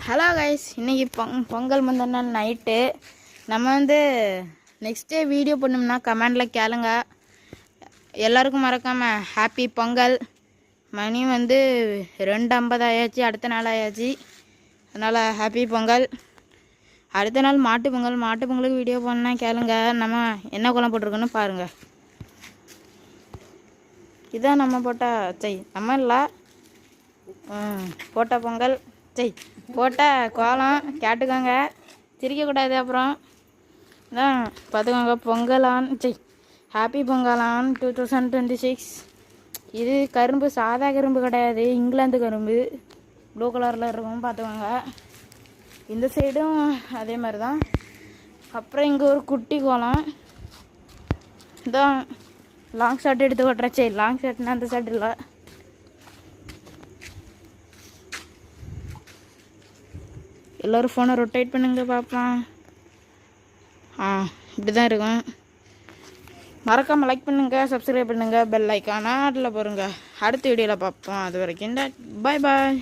Hello guys, இன்றைக்கி பொங்கல் முந்தின நாள் நைட்டு நம்ம நெக்ஸ்ட் டே வீடியோ பண்ணோம்னா கமெண்டில் கேளுங்க. எல்லாருக்கும் மறக்காமல் ஹாப்பி பொங்கல். மணி 2:50 ஆயாச்சு, அடுத்த நாள் ஆயாச்சு. அதனால் ஹாப்பி பொங்கல். அடுத்த நாள் மாட்டு பொங்கல். மாட்டு பொங்கலுக்கு வீடியோ பண்ணால் கேளுங்க. நம்ம என்ன குழம்பு போட்டிருக்கோன்னு பாருங்கள். இதான் நம்ம போட்ட நம்ம இல்லை போட்ட பொங்கல் போட்ட கோலம் கேட்டுக்கோங்க, சிரிக்கக்கூடாது. அப்புறம் தான் பார்த்துக்கோங்க. பொங்கலான் ஹாப்பி பொங்கலான் 2026. இது கரும்பு சாதா கரும்பு கிடையாது, இங்கிலாந்து கரும்பு, ப்ளூ கலரில் இருக்கும், பார்த்துக்கோங்க. இந்த சைடும் அதே மாதிரி தான். அப்புறம் இங்கே ஒரு குட்டி கோலம் தான். லாங் ஷாட் எடுத்து ஓட்டுறேன். லாங் ஷாட்னா அந்த ஷாட் இல்லை. எல்லோரும் ஃபோனை ரொட்டேட் பண்ணுங்க பார்ப்போம். இப்படி தான் இருக்கும். மறக்காமல் லைக் பண்ணுங்கள், சப்ஸ்கிரைப் பண்ணுங்கள், பெல் ஐக்கான அதில் போடுங்க. அடுத்த வீடியோவில் பார்ப்போம். அது வரைக்கும் பாய் பாய்.